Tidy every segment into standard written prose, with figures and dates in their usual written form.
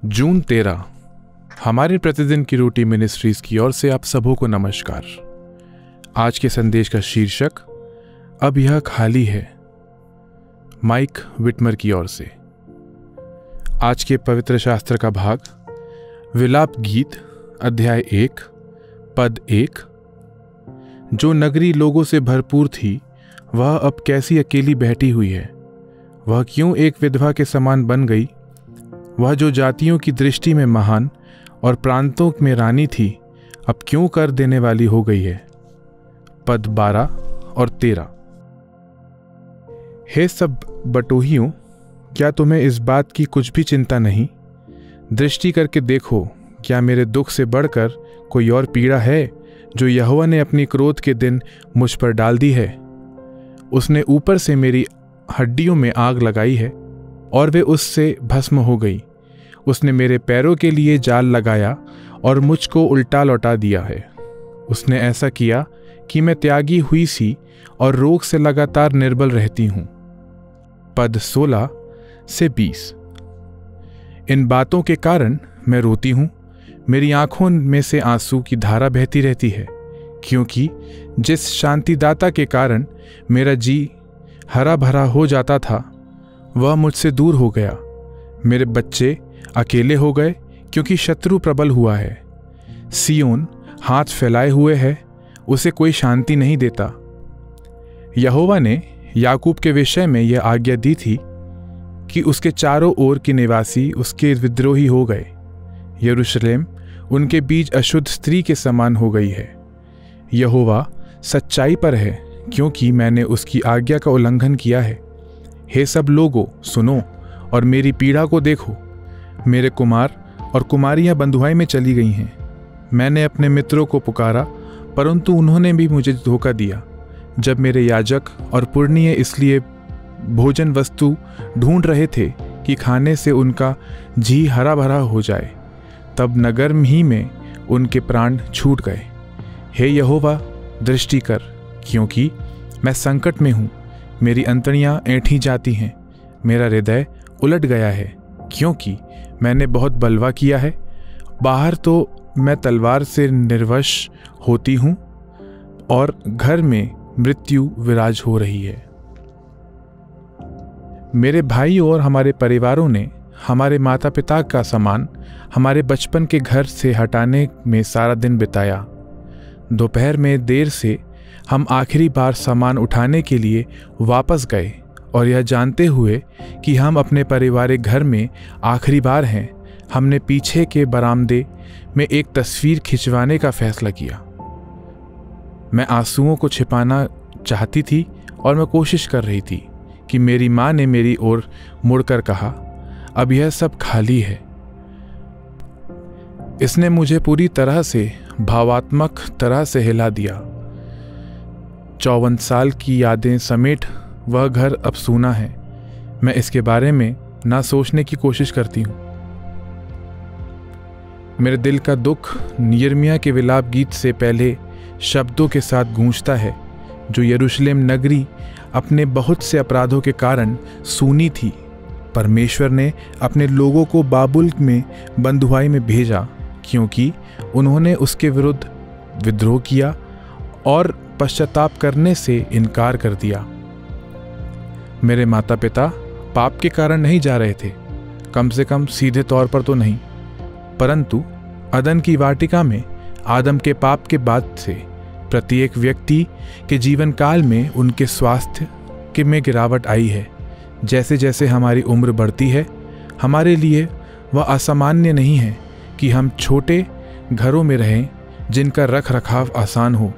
जून 13 हमारे प्रतिदिन की रोटी मिनिस्ट्रीज की ओर से आप सबों को नमस्कार। आज के संदेश का शीर्षक अब यह खाली है, माइक विटमर की ओर से। आज के पवित्र शास्त्र का भाग विलाप गीत अध्याय 1 पद 1। जो नगरी लोगों से भरपूर थी वह अब कैसी अकेली बैठी हुई है, वह क्यों एक विधवा के समान बन गई। वह जो जातियों की दृष्टि में महान और प्रांतों में रानी थी, अब क्यों कर देने वाली हो गई है। पद 12 और 13। हे सब बटोहियों, क्या तुम्हें इस बात की कुछ भी चिंता नहीं? दृष्टि करके देखो, क्या मेरे दुख से बढ़कर कोई और पीड़ा है जो यहोवा ने अपनी क्रोध के दिन मुझ पर डाल दी है। उसने ऊपर से मेरी हड्डियों में आग लगाई है और वे उससे भस्म हो गई। उसने मेरे पैरों के लिए जाल लगाया और मुझको उल्टा लौटा दिया है। उसने ऐसा किया कि मैं त्यागी हुई सी और रोग से लगातार निर्बल रहती हूं। पद 16 से 20। इन बातों के कारण मैं रोती हूं, मेरी आंखों में से आंसू की धारा बहती रहती है, क्योंकि जिस शांतिदाता के कारण मेरा जी हरा भरा हो जाता था वह मुझसे दूर हो गया। मेरे बच्चे अकेले हो गए क्योंकि शत्रु प्रबल हुआ है। सियोन हाथ फैलाए हुए है, उसे कोई शांति नहीं देता। यहोवा ने याकूब के विषय में यह आज्ञा दी थी कि उसके चारों ओर के निवासी उसके विद्रोही हो गए। यरूशलेम उनके बीच अशुद्ध स्त्री के समान हो गई है। यहोवा सच्चाई पर है, क्योंकि मैंने उसकी आज्ञा का उल्लंघन किया है। हे सब लोगों, सुनो और मेरी पीड़ा को देखो। मेरे कुमार और कुमारियां बंधुआई में चली गई हैं। मैंने अपने मित्रों को पुकारा, परंतु उन्होंने भी मुझे धोखा दिया। जब मेरे याजक और पुरनिये इसलिए भोजन वस्तु ढूंढ रहे थे कि खाने से उनका जी हरा भरा हो जाए, तब नगर ही में उनके प्राण छूट गए। हे यहोवा, दृष्टि कर, क्योंकि मैं संकट में हूं। मेरी अंतड़ियां ऐंठी जाती हैं, मेरा हृदय उलट गया है, क्योंकि मैंने बहुत बलवा किया है। बाहर तो मैं तलवार से निर्वश होती हूं और घर में मृत्यु विराज हो रही है। मेरे भाई और हमारे परिवारों ने हमारे माता पिता का सामान हमारे बचपन के घर से हटाने में सारा दिन बिताया। दोपहर में देर से हम आखिरी बार सामान उठाने के लिए वापस गए और यह जानते हुए कि हम अपने पारिवारिक घर में आखिरी बार हैं, हमने पीछे के बरामदे में एक तस्वीर खिंचवाने का फैसला किया। मैं आंसुओं को छिपाना चाहती थी और मैं कोशिश कर रही थी कि मेरी माँ ने मेरी ओर मुड़कर कहा, अब यह सब खाली है। इसने मुझे पूरी तरह से भावात्मक तरह से हिला दिया। 54 साल की यादें समेट वह घर अब सूना है। मैं इसके बारे में ना सोचने की कोशिश करती हूँ। मेरे दिल का दुख यिर्मयाह के विलाप गीत से पहले शब्दों के साथ गूंजता है, जो यरूशलेम नगरी अपने बहुत से अपराधों के कारण सूनी थी। परमेश्वर ने अपने लोगों को बाबुल में बंधुआई में भेजा, क्योंकि उन्होंने उसके विरुद्ध विद्रोह किया और पश्चाताप करने से इनकार कर दिया। मेरे माता पिता पाप के कारण नहीं जा रहे थे, कम से कम सीधे तौर पर तो नहीं, परंतु अदन की वाटिका में आदम के पाप के बाद से प्रत्येक व्यक्ति के जीवन काल में उनके स्वास्थ्य के में गिरावट आई है। जैसे जैसे हमारी उम्र बढ़ती है, हमारे लिए वह असामान्य नहीं है कि हम छोटे घरों में रहें जिनका रख रखाव आसान हो।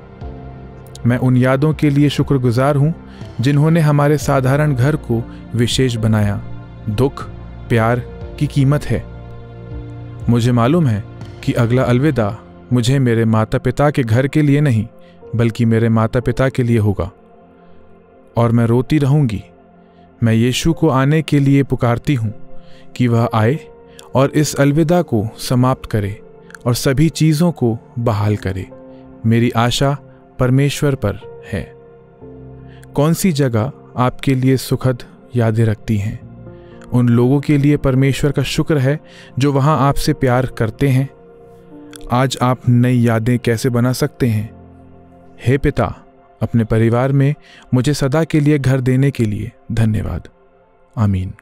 मैं उन यादों के लिए शुक्रगुजार हूँ जिन्होंने हमारे साधारण घर को विशेष बनाया। दुख प्यार की कीमत है। मुझे मालूम है कि अगला अलविदा मुझे मेरे माता पिता के घर के लिए नहीं, बल्कि मेरे माता पिता के लिए होगा, और मैं रोती रहूंगी। मैं यीशु को आने के लिए पुकारती हूँ कि वह आए और इस अलविदा को समाप्त करे और सभी चीज़ों को बहाल करे। मेरी आशा परमेश्वर पर है। कौन सी जगह आपके लिए सुखद यादें रखती हैं? उन लोगों के लिए परमेश्वर का शुक्र है जो वहाँ आपसे प्यार करते हैं। आज आप नई यादें कैसे बना सकते हैं? हे पिता, अपने परिवार में मुझे सदा के लिए घर देने के लिए धन्यवाद। आमीन।